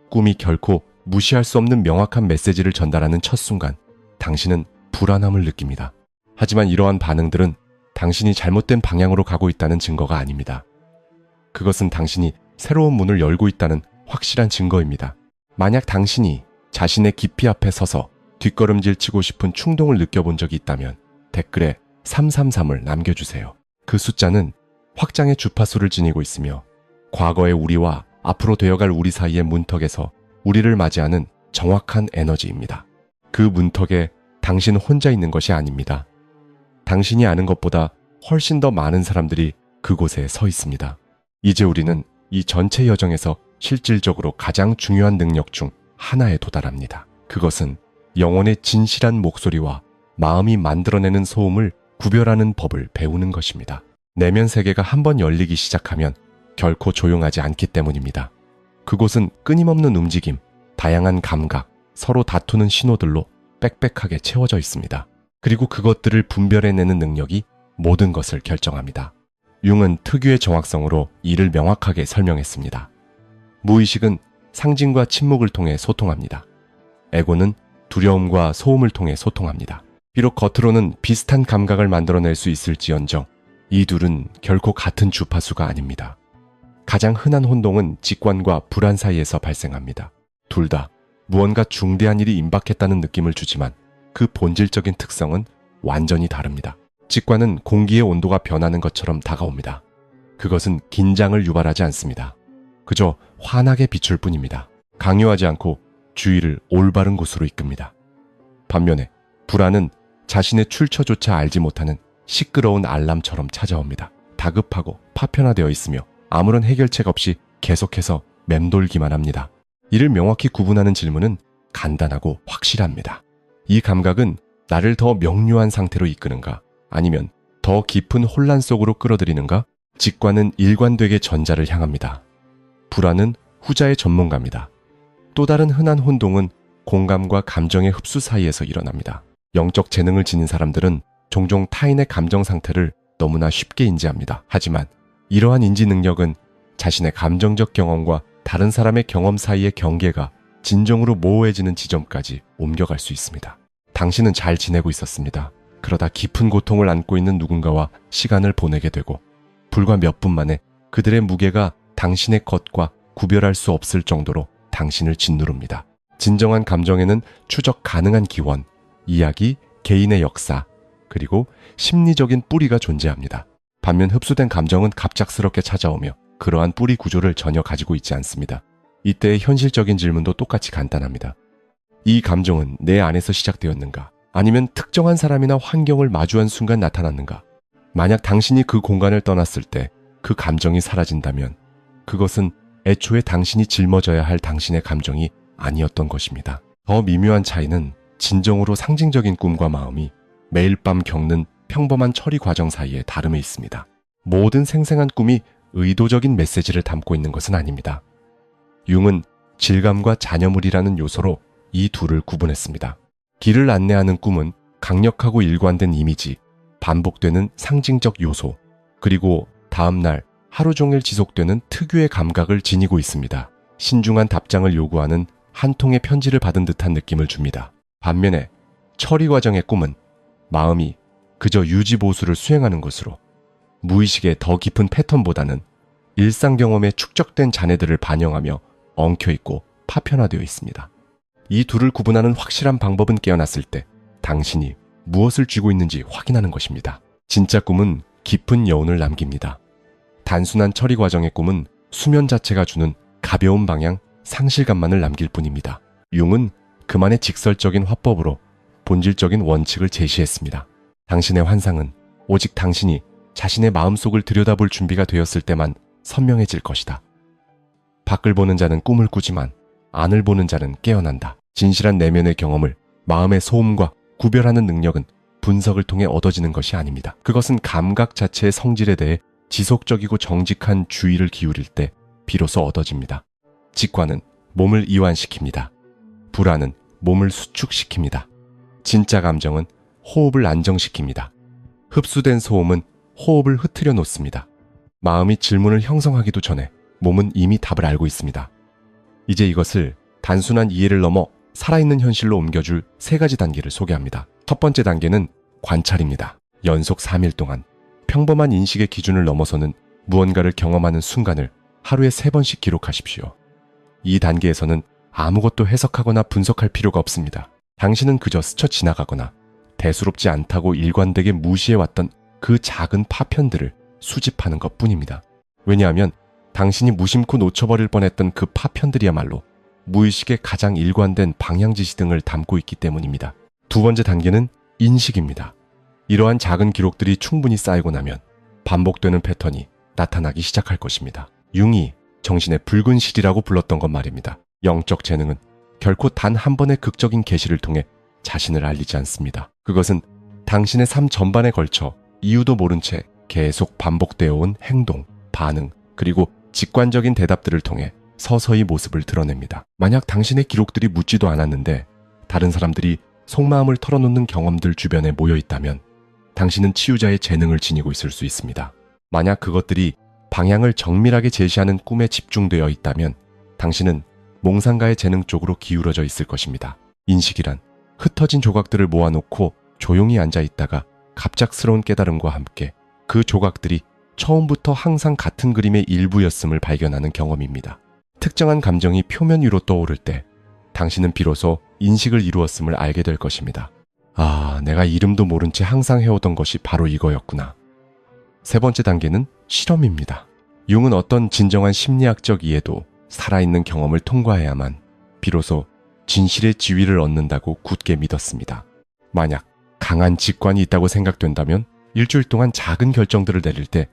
꿈이 결코 무시할 수 없는 명확한 메시지를 전달하는 첫 순간 당신은 불안함을 느낍니다. 하지만 이러한 반응들은 당신이 잘못된 방향으로 가고 있다는 증거가 아닙니다. 그것은 당신이 새로운 문을 열고 있다는 확실한 증거입니다. 만약 당신이 자신의 깊이 앞에 서서 뒷걸음질 치고 싶은 충동을 느껴본 적이 있다면 댓글에 333을 남겨주세요. 그 숫자는 확장의 주파수를 지니고 있으며 과거의 우리와 앞으로 되어갈 우리 사이의 문턱에서 우리를 맞이하는 정확한 에너지입니다. 그 문턱에 당신 혼자 있는 것이 아닙니다. 당신이 아는 것보다 훨씬 더 많은 사람들이 그곳에 서 있습니다. 이제 우리는 이 전체 여정에서 실질적으로 가장 중요한 능력 중 하나에 도달합니다. 그것은 영혼의 진실한 목소리와 마음이 만들어내는 소음을 구별하는 법을 배우는 것입니다. 내면 세계가 한번 열리기 시작하면 결코 조용하지 않기 때문입니다. 그곳은 끊임없는 움직임, 다양한 감각, 서로 다투는 신호들로 빽빽하게 채워져 있습니다. 그리고 그것들을 분별해내는 능력이 모든 것을 결정합니다. 융은 특유의 정확성으로 이를 명확하게 설명했습니다. 무의식은 상징과 침묵을 통해 소통합니다. 에고는 두려움과 소음을 통해 소통합니다. 비록 겉으로는 비슷한 감각을 만들어낼 수 있을지언정 이 둘은 결코 같은 주파수가 아닙니다. 가장 흔한 혼동은 직관과 불안 사이에서 발생합니다. 둘 다 무언가 중대한 일이 임박했다는 느낌을 주지만 그 본질적인 특성은 완전히 다릅니다. 직관은 공기의 온도가 변하는 것처럼 다가옵니다. 그것은 긴장을 유발하지 않습니다. 그저 환하게 비출 뿐입니다. 강요하지 않고 주의를 올바른 곳으로 이끕니다. 반면에 불안은 자신의 출처조차 알지 못하는 시끄러운 알람처럼 찾아옵니다. 다급하고 파편화되어 있으며 아무런 해결책 없이 계속해서 맴돌기만 합니다. 이를 명확히 구분하는 질문은 간단하고 확실합니다. 이 감각은 나를 더 명료한 상태로 이끄는가? 아니면 더 깊은 혼란 속으로 끌어들이는가? 직관은 일관되게 전자를 향합니다. 불안은 후자의 전문가입니다. 또 다른 흔한 혼동은 공감과 감정의 흡수 사이에서 일어납니다. 영적 재능을 지닌 사람들은 종종 타인의 감정 상태를 너무나 쉽게 인지합니다. 하지만 이러한 인지 능력은 자신의 감정적 경험과 다른 사람의 경험 사이의 경계가 진정으로 모호해지는 지점까지 옮겨갈 수 있습니다. 당신은 잘 지내고 있었습니다. 그러다 깊은 고통을 안고 있는 누군가와 시간을 보내게 되고 불과 몇 분 만에 그들의 무게가 당신의 것과 구별할 수 없을 정도로 당신을 짓누릅니다. 진정한 감정에는 추적 가능한 기원, 이야기, 개인의 역사, 그리고 심리적인 뿌리가 존재합니다. 반면 흡수된 감정은 갑작스럽게 찾아오며 그러한 뿌리 구조를 전혀 가지고 있지 않습니다. 이때의 현실적인 질문도 똑같이 간단합니다. 이 감정은 내 안에서 시작되었는가? 아니면 특정한 사람이나 환경을 마주한 순간 나타났는가? 만약 당신이 그 공간을 떠났을 때 그 감정이 사라진다면 그것은 애초에 당신이 짊어져야 할 당신의 감정이 아니었던 것입니다. 더 미묘한 차이는 진정으로 상징적인 꿈과 마음이 매일 밤 겪는 평범한 처리 과정 사이에 다름에 있습니다. 모든 생생한 꿈이 의도적인 메시지를 담고 있는 것은 아닙니다. 융은 질감과 잔여물이라는 요소로 이 둘을 구분했습니다. 길을 안내하는 꿈은 강력하고 일관된 이미지, 반복되는 상징적 요소, 그리고 다음날 하루 종일 지속되는 특유의 감각을 지니고 있습니다. 신중한 답장을 요구하는 한 통의 편지를 받은 듯한 느낌을 줍니다. 반면에 처리 과정의 꿈은 마음이 그저 유지보수를 수행하는 것으로 무의식의 더 깊은 패턴보다는 일상 경험에 축적된 잔해들을 반영하며 엉켜있고 파편화되어 있습니다. 이 둘을 구분하는 확실한 방법은 깨어났을 때 당신이 무엇을 쥐고 있는지 확인하는 것입니다. 진짜 꿈은 깊은 여운을 남깁니다. 단순한 처리 과정의 꿈은 수면 자체가 주는 가벼운 방향, 상실감만을 남길 뿐입니다. 융은 그만의 직설적인 화법으로 본질적인 원칙을 제시했습니다. 당신의 환상은 오직 당신이 자신의 마음속을 들여다볼 준비가 되었을 때만 선명해질 것이다. 밖을 보는 자는 꿈을 꾸지만 안을 보는 자는 깨어난다. 진실한 내면의 경험을 마음의 소음과 구별하는 능력은 분석을 통해 얻어지는 것이 아닙니다. 그것은 감각 자체의 성질에 대해 지속적이고 정직한 주의를 기울일 때 비로소 얻어집니다. 직관은 몸을 이완시킵니다. 불안은 몸을 수축시킵니다. 진짜 감정은 호흡을 안정시킵니다. 흡수된 소음은 호흡을 흐트려 놓습니다. 마음이 질문을 형성하기도 전에 몸은 이미 답을 알고 있습니다. 이제 이것을 단순한 이해를 넘어 살아있는 현실로 옮겨줄 세 가지 단계를 소개합니다. 첫 번째 단계는 관찰입니다. 연속 3일 동안 평범한 인식의 기준을 넘어서는 무언가를 경험하는 순간을 하루에 3번씩 기록하십시오. 이 단계에서는 아무것도 해석하거나 분석할 필요가 없습니다. 당신은 그저 스쳐 지나가거나 대수롭지 않다고 일관되게 무시해왔던 그 작은 파편들을 수집하는 것뿐입니다. 왜냐하면 당신이 무심코 놓쳐버릴 뻔했던 그 파편들이야말로 무의식의 가장 일관된 방향지시 등을 담고 있기 때문입니다. 두 번째 단계는 인식입니다. 이러한 작은 기록들이 충분히 쌓이고 나면 반복되는 패턴이 나타나기 시작할 것입니다. 융이 정신의 붉은 실이라고 불렀던 것 말입니다. 영적 재능은 결코 단 한 번의 극적인 계시를 통해 자신을 알리지 않습니다. 그것은 당신의 삶 전반에 걸쳐 이유도 모른 채 계속 반복되어 온 행동, 반응, 그리고 직관적인 대답들을 통해 서서히 모습을 드러냅니다. 만약 당신의 기록들이 묻지도 않았는데 다른 사람들이 속마음을 털어놓는 경험들 주변에 모여 있다면 당신은 치유자의 재능을 지니고 있을 수 있습니다. 만약 그것들이 방향을 정밀하게 제시하는 꿈에 집중되어 있다면 당신은 몽상가의 재능 쪽으로 기울어져 있을 것입니다. 인식이란 흩어진 조각들을 모아놓고 조용히 앉아 있다가 갑작스러운 깨달음과 함께 그 조각들이 처음부터 항상 같은 그림의 일부였음을 발견하는 경험입니다. 특정한 감정이 표면 위로 떠오를 때 당신은 비로소 인식을 이루었음을 알게 될 것입니다. 아, 내가 이름도 모른 채 항상 해오던 것이 바로 이거였구나. 세 번째 단계는 실험입니다. 융은 어떤 진정한 심리학적 이해도 살아있는 경험을 통과해야만 비로소 진실의 지위를 얻는다고 굳게 믿었습니다. 만약 강한 직관이 있다고 생각된다면 일주일 동안 작은 결정들을 내릴 때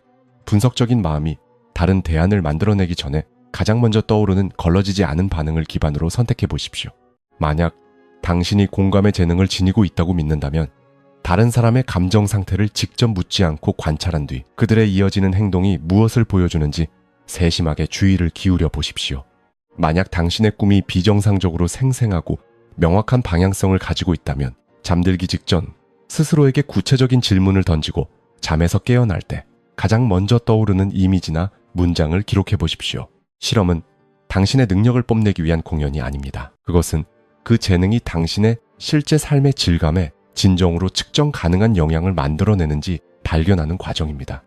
분석적인 마음이 다른 대안을 만들어내기 전에 가장 먼저 떠오르는 걸러지지 않은 반응을 기반으로 선택해 보십시오. 만약 당신이 공감의 재능을 지니고 있다고 믿는다면 다른 사람의 감정 상태를 직접 묻지 않고 관찰한 뒤 그들의 이어지는 행동이 무엇을 보여주는지 세심하게 주의를 기울여 보십시오. 만약 당신의 꿈이 비정상적으로 생생하고 명확한 방향성을 가지고 있다면 잠들기 직전 스스로에게 구체적인 질문을 던지고 잠에서 깨어날 때 가장 먼저 떠오르는 이미지나 문장을 기록해 보십시오. 실험은 당신의 능력을 뽐내기 위한 공연이 아닙니다. 그것은 그 재능이 당신의 실제 삶의 질감에 진정으로 측정 가능한 영향을 만들어내는지 발견하는 과정입니다.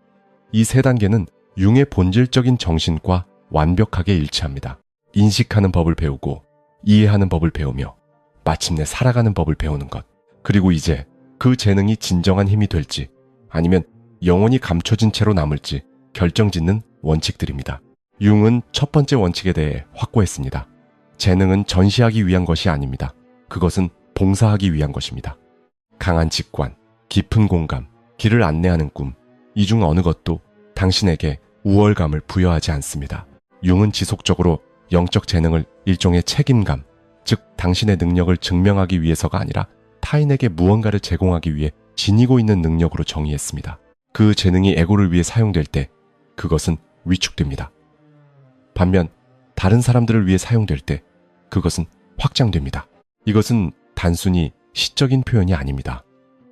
이 세 단계는 융의 본질적인 정신과 완벽하게 일치합니다. 인식하는 법을 배우고 이해하는 법을 배우며 마침내 살아가는 법을 배우는 것. 그리고 이제 그 재능이 진정한 힘이 될지 아니면 영원히 감춰진 채로 남을지 결정짓는 원칙들입니다. 융은 첫 번째 원칙에 대해 확고했습니다. 재능은 전시하기 위한 것이 아닙니다. 그것은 봉사하기 위한 것입니다. 강한 직관, 깊은 공감, 길을 안내하는 꿈, 이 중 어느 것도 당신에게 우월감을 부여하지 않습니다. 융은 지속적으로 영적 재능을 일종의 책임감, 즉 당신의 능력을 증명하기 위해서가 아니라 타인에게 무언가를 제공하기 위해 지니고 있는 능력으로 정의했습니다. 그 재능이 에고를 위해 사용될 때 그것은 위축됩니다. 반면 다른 사람들을 위해 사용될 때 그것은 확장됩니다. 이것은 단순히 시적인 표현이 아닙니다.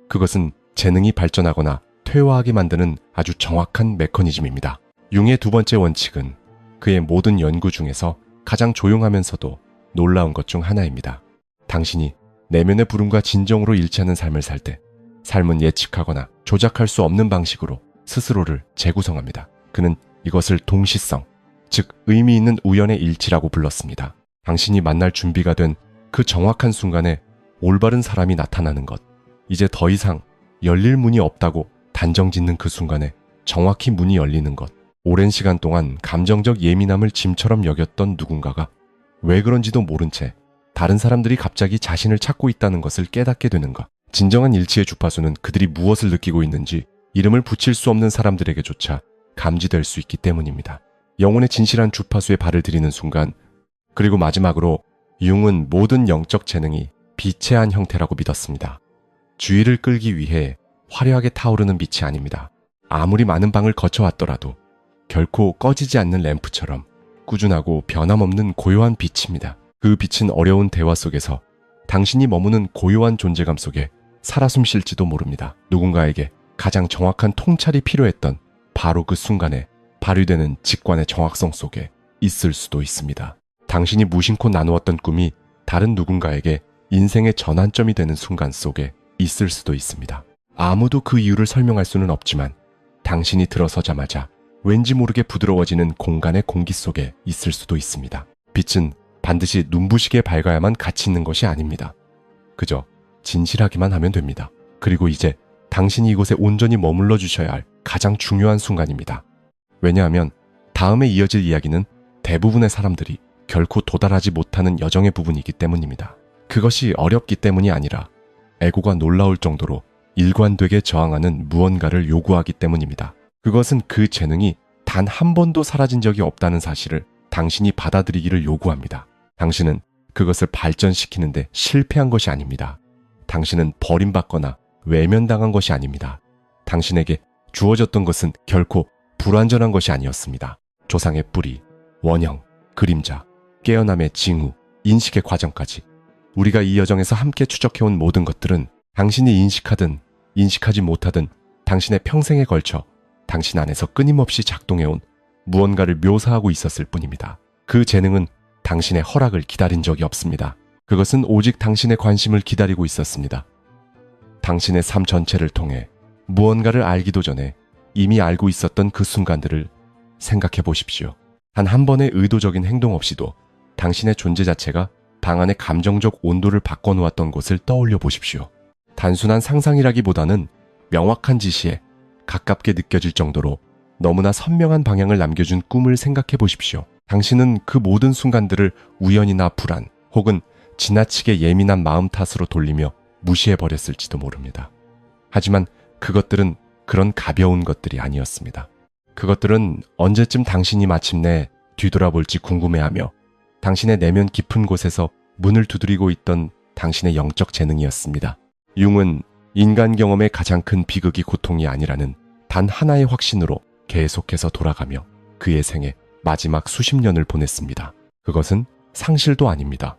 그것은 재능이 발전하거나 퇴화하게 만드는 아주 정확한 메커니즘입니다. 융의 두 번째 원칙은 그의 모든 연구 중에서 가장 조용하면서도 놀라운 것 중 하나입니다. 당신이 내면의 부름과 진정으로 일치하는 삶을 살 때 삶은 예측하거나 조작할 수 없는 방식으로 스스로를 재구성합니다. 그는 이것을 동시성, 즉 의미 있는 우연의 일치라고 불렀습니다. 당신이 만날 준비가 된 그 정확한 순간에 올바른 사람이 나타나는 것, 이제 더 이상 열릴 문이 없다고 단정짓는 그 순간에 정확히 문이 열리는 것, 오랜 시간 동안 감정적 예민함을 짐처럼 여겼던 누군가가 왜 그런지도 모른 채 다른 사람들이 갑자기 자신을 찾고 있다는 것을 깨닫게 되는 것. 진정한 일치의 주파수는 그들이 무엇을 느끼고 있는지 이름을 붙일 수 없는 사람들에게조차 감지될 수 있기 때문입니다. 영혼의 진실한 주파수에 발을 들이는 순간, 그리고 마지막으로 융은 모든 영적 재능이 빛의 한 형태라고 믿었습니다. 주의를 끌기 위해 화려하게 타오르는 빛이 아닙니다. 아무리 많은 방을 거쳐왔더라도 결코 꺼지지 않는 램프처럼 꾸준하고 변함없는 고요한 빛입니다. 그 빛은 어려운 대화 속에서 당신이 머무는 고요한 존재감 속에 살아 숨쉴지도 모릅니다. 누군가에게 가장 정확한 통찰이 필요했던 바로 그 순간에 발휘되는 직관의 정확성 속에 있을 수도 있습니다. 당신이 무심코 나누었던 꿈이 다른 누군가에게 인생의 전환점이 되는 순간 속에 있을 수도 있습니다. 아무도 그 이유를 설명할 수는 없지만 당신이 들어서자마자 왠지 모르게 부드러워지는 공간의 공기 속에 있을 수도 있습니다. 빛은 반드시 눈부시게 밝아야만 가치 있는 것이 아닙니다. 그저 진실하기만 하면 됩니다. 그리고 이제 당신이 이곳에 온전히 머물러 주셔야 할 가장 중요한 순간입니다. 왜냐하면 다음에 이어질 이야기는 대부분의 사람들이 결코 도달하지 못하는 여정의 부분이기 때문입니다. 그것이 어렵기 때문이 아니라 에고가 놀라울 정도로 일관되게 저항하는 무언가를 요구하기 때문입니다. 그것은 그 재능이 단 한 번도 사라진 적이 없다는 사실을 당신이 받아들이기를 요구합니다. 당신은 그것을 발전시키는데 실패한 것이 아닙니다. 당신은 버림받거나 외면당한 것이 아닙니다. 당신에게 주어졌던 것은 결코 불완전한 것이 아니었습니다. 조상의 뿌리, 원형, 그림자, 깨어남의 징후, 인식의 과정까지 우리가 이 여정에서 함께 추적해온 모든 것들은 당신이 인식하든 인식하지 못하든 당신의 평생에 걸쳐 당신 안에서 끊임없이 작동해온 무언가를 묘사하고 있었을 뿐입니다. 그 재능은 당신의 허락을 기다린 적이 없습니다. 그것은 오직 당신의 관심을 기다리고 있었습니다. 당신의 삶 전체를 통해 무언가를 알기도 전에 이미 알고 있었던 그 순간들을 생각해 보십시오. 단 한 번의 의도적인 행동 없이도 당신의 존재 자체가 방 안의 감정적 온도를 바꿔놓았던 것을 떠올려 보십시오. 단순한 상상이라기보다는 명확한 지시에 가깝게 느껴질 정도로 너무나 선명한 방향을 남겨준 꿈을 생각해 보십시오. 당신은 그 모든 순간들을 우연이나 불안 혹은 지나치게 예민한 마음 탓으로 돌리며 무시해버렸을지도 모릅니다. 하지만 그것들은 그런 가벼운 것들이 아니었습니다. 그것들은 언제쯤 당신이 마침내 뒤돌아볼지 궁금해하며 당신의 내면 깊은 곳에서 문을 두드리고 있던 당신의 영적 재능이었습니다. 융은 인간 경험의 가장 큰 비극이 고통이 아니라는 단 하나의 확신으로 계속해서 돌아가며 그의 생에 마지막 수십 년을 보냈습니다. 그것은 상실도 아닙니다.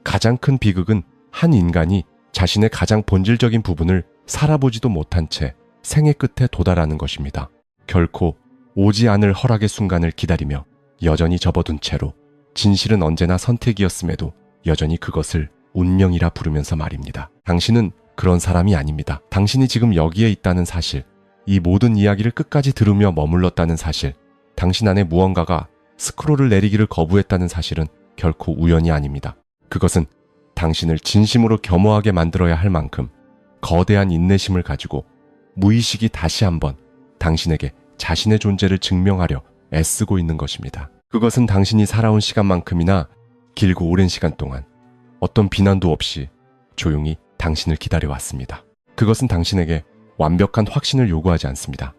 가장 큰 비극은 한 인간이 자신의 가장 본질적인 부분을 살아보지도 못한 채 생의 끝에 도달하는 것입니다. 결코 오지 않을 허락의 순간을 기다리며 여전히 접어둔 채로 진실은 언제나 선택이었음에도 여전히 그것을 운명이라 부르면서 말입니다. 당신은 그런 사람이 아닙니다. 당신이 지금 여기에 있다는 사실, 이 모든 이야기를 끝까지 들으며 머물렀다는 사실, 당신 안에 무언가가 스크롤을 내리기를 거부했다는 사실은 결코 우연이 아닙니다. 그것은 당신을 진심으로 겸허하게 만들어야 할 만큼 거대한 인내심을 가지고 무의식이 다시 한번 당신에게 자신의 존재를 증명하려 애쓰고 있는 것입니다. 그것은 당신이 살아온 시간만큼이나 길고 오랜 시간 동안 어떤 비난도 없이 조용히 당신을 기다려왔습니다. 그것은 당신에게 완벽한 확신을 요구하지 않습니다.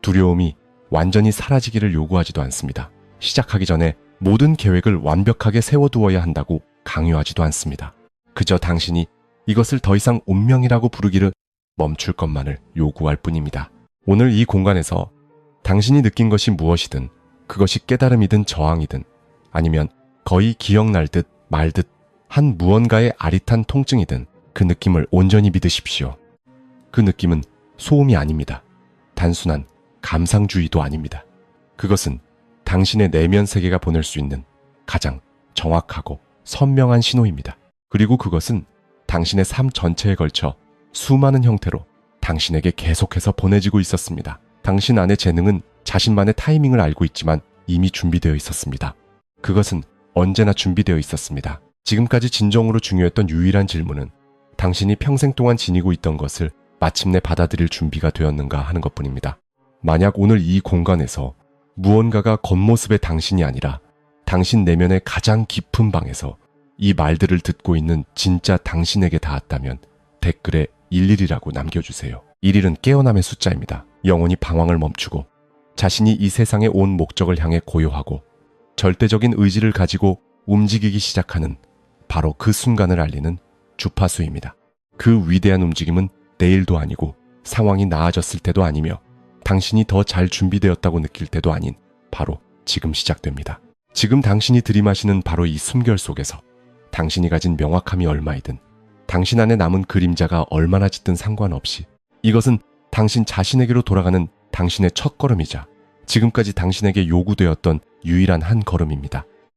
두려움이 완전히 사라지기를 요구하지도 않습니다. 시작하기 전에 모든 계획을 완벽하게 세워두어야 한다고 강요하지도 않습니다. 그저 당신이 이것을 더 이상 운명이라고 부르기를 멈출 것만을 요구할 뿐입니다. 오늘 이 공간에서 당신이 느낀 것이 무엇이든 그것이 깨달음이든 저항이든 아니면 거의 기억날 듯 말 듯 한 무언가의 아릿한 통증이든 그 느낌을 온전히 믿으십시오. 그 느낌은 소음이 아닙니다. 단순한 감상주의도 아닙니다. 그것은 당신의 내면 세계가 보낼 수 있는 가장 정확하고 선명한 신호입니다. 그리고 그것은 당신의 삶 전체에 걸쳐 수많은 형태로 당신에게 계속해서 보내지고 있었습니다. 당신 안의 재능은 자신만의 타이밍을 알고 있지만 이미 준비되어 있었습니다. 그것은 언제나 준비되어 있었습니다. 지금까지 진정으로 중요했던 유일한 질문은 당신이 평생 동안 지니고 있던 것을 마침내 받아들일 준비가 되었는가 하는 것뿐입니다. 만약 오늘 이 공간에서 무언가가 겉모습의 당신이 아니라 당신 내면의 가장 깊은 방에서 이 말들을 듣고 있는 진짜 당신에게 닿았다면 댓글에 11이라고 남겨주세요. 11은 깨어남의 숫자입니다. 영혼이 방황을 멈추고 자신이 이 세상에 온 목적을 향해 고요하고 절대적인 의지를 가지고 움직이기 시작하는 바로 그 순간을 알리는 주파수입니다. 그 위대한 움직임은 내일도 아니고 상황이 나아졌을 때도 아니며 당신이 더 잘 준비되었다고 느낄 때도 아닌 바로 지금 시작됩니다. 지금 당신이 들이마시는 바로 이 숨결 속에서 당신이 가진 명확함이 얼마이든 당신 안에 남은 그림자가 얼마나 짙든 상관없이 이것은 당신 자신에게로 돌아가는 당신의 첫 걸음이자 지금까지 당신에게 요구되었던 유일한 한 걸음입니다.